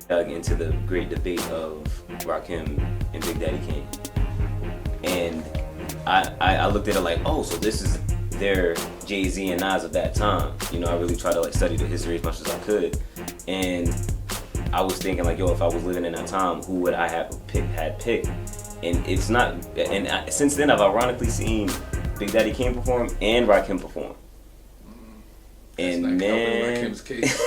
dug into the great debate of Rakim and Big Daddy Kane, and I looked at it like, oh, so this is their Jay-Z and Nas of that time. You know, I really tried to like study the history as much as I could, and I was thinking like, yo, if I was living in that time, who would I have picked? And it's not. And since then, I've ironically seen Big Daddy Kane perform and Rakim perform. That's And like man, Rakim's case.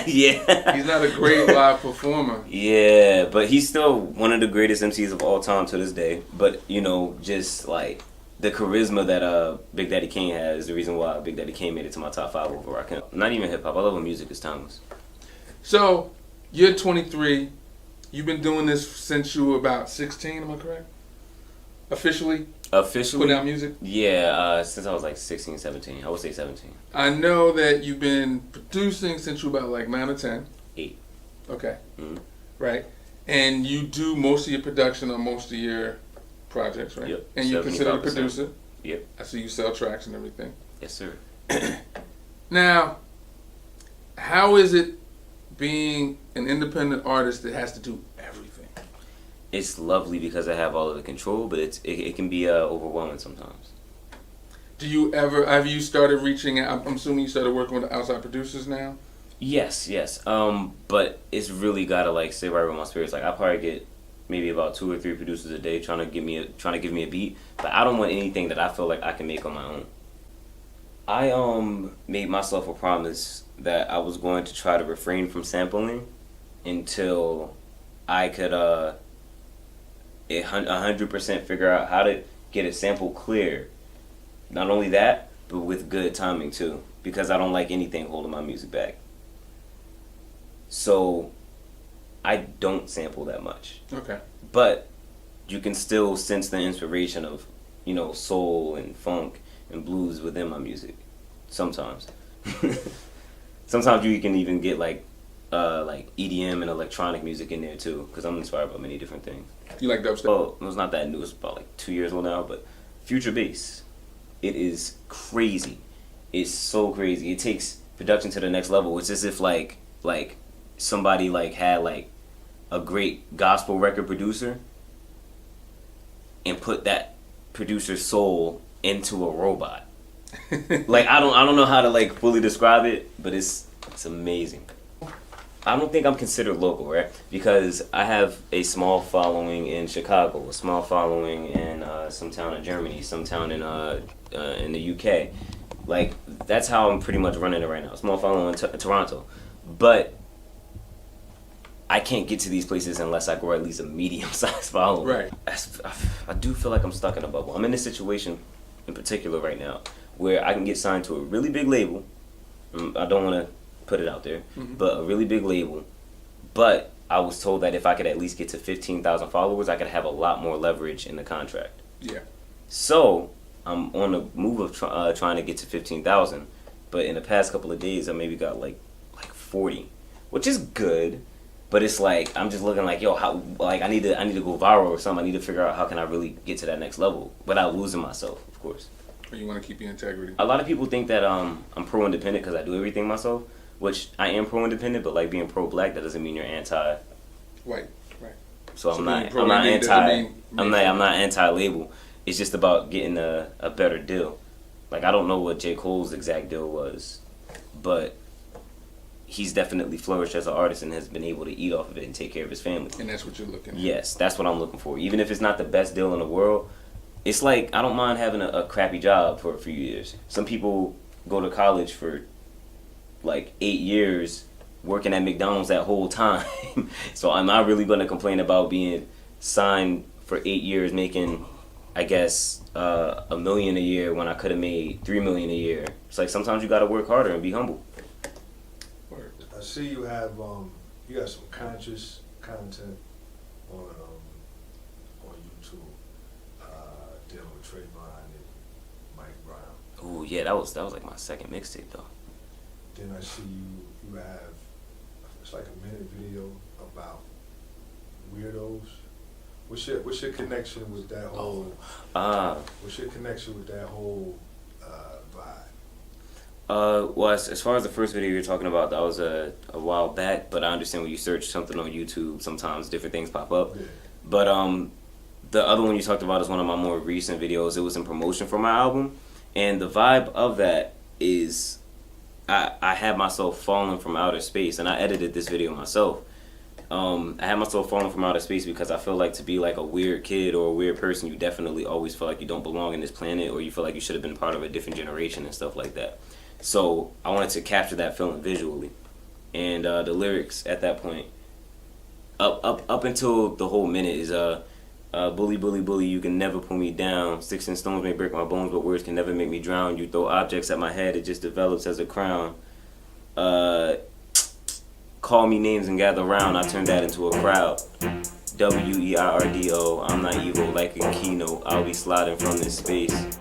yeah, He's not a great live performer. yeah, but he's still one of the greatest MCs of all time to this day. But you know, just like the charisma that Big Daddy Kane has is the reason why Big Daddy Kane made it to my top 5 over Rakim. Not even hip hop. I love when music is timeless. So, you're 23. You've been doing this since you were about 16, am I correct? Officially? Officially? Put out music? Yeah, since I was like 16, 17. I would say 17. I know that you've been producing since you were about like 9 or 10. 8. Okay. Mm-hmm. Right. And you do most of your production on most of your projects, right? Yep. And you're considered a 75%. producer? Yep. I see you sell tracks and everything. Yes, sir. Now, how is it being an independent artist that has to do everything? It's lovely because I have all of the control, but it can be overwhelming sometimes. Do you ever, have you started reaching out? I'm assuming you started working with outside producers now? Yes. But it's really gotta like sit right with my spirits. Like I probably get maybe about 2 or 3 producers a day trying to give me a beat, but I don't want anything that I feel like I can make on my own. I made myself a promise that I was going to try to refrain from sampling until I could 100% figure out how to get a sample clear. Not only that, but with good timing too, because I don't like anything holding my music back. So I don't sample that much. Okay. But you can still sense the inspiration of, you know, soul and funk and blues within my music. Sometimes. Sometimes you can even get like EDM and electronic music in there too, because I'm inspired by many different things. You like dubstep? Oh, it's not that new. It's about like 2 years old now, but Future Bass. It is crazy. It's so crazy. It takes production to the next level. It's as if like somebody like had like a great gospel record producer and put that producer's soul into a robot. Like I don't know how to like fully describe it, but it's amazing. I don't think I'm considered local, right? Because I have a small following in Chicago, a small following in some town in Germany, some town in the UK. Like that's how I'm pretty much running it right now. Small following in Toronto, but I can't get to these places unless I grow at least a medium-sized following. Right. I do feel like I'm stuck in a bubble. I'm in this situation in particular right now where I can get signed to a really big label. I don't want to put it out there, but a really big label. But I was told that if I could at least get to 15,000 followers, I could have a lot more leverage in the contract. Yeah. So I'm on the move of trying to get to 15,000, but in the past couple of days I maybe got like 40, which is good. But it's like I'm just looking like, yo, how like I need to go viral or something. I need to figure out how can I really get to that next level without losing myself, of course. Or you want to keep your integrity? A lot of people think that I'm pro-independent because I do everything myself, which I am pro-independent. But like being pro-black, that doesn't mean you're anti. Right. So I'm not pro-Indian doesn't I'm not anti-label. It's just about getting a better deal. Like I don't know what J. Cole's exact deal was, but he's definitely flourished as an artist and has been able to eat off of it and take care of his family. And that's what you're looking at? Yes, that's what I'm looking for. Even if it's not the best deal in the world, it's like I don't mind having a crappy job for a few years. Some people go to college for like 8 years working at McDonald's that whole time. So I'm not really going to complain about being signed for 8 years making, I guess, $1 million a year when I could have made $3 million a year. It's like sometimes you got to work harder and be humble. I see you have you got some conscious content on YouTube dealing with Trayvon and Mike Brown. Oh yeah, that was like my second mixtape though. Then I see you have it's like a minute video about weirdos. What's your connection with that whole? What's your connection with that whole vibe? Well, as far as the first video you're talking about, that was a while back, but I understand when you search something on YouTube, sometimes different things pop up. Yeah. But the other one you talked about is one of my more recent videos. It was in promotion for my album, and the vibe of that is I had myself falling from outer space, and I edited this video myself. I had myself falling from outer space because I feel like to be like a weird kid or a weird person, you definitely always feel like you don't belong in this planet, or you feel like you should have been part of a different generation and stuff like that. So I wanted to capture that feeling visually, and the lyrics at that point, up until the whole minute is bully, bully, bully, you can never pull me down. Sticks and stones may break my bones, but words can never make me drown. You throw objects at my head, it just develops as a crown. Call me names and gather round, I turn that into a crowd. WEIRDO, I'm not evil like a keynote, I'll be sliding from this space.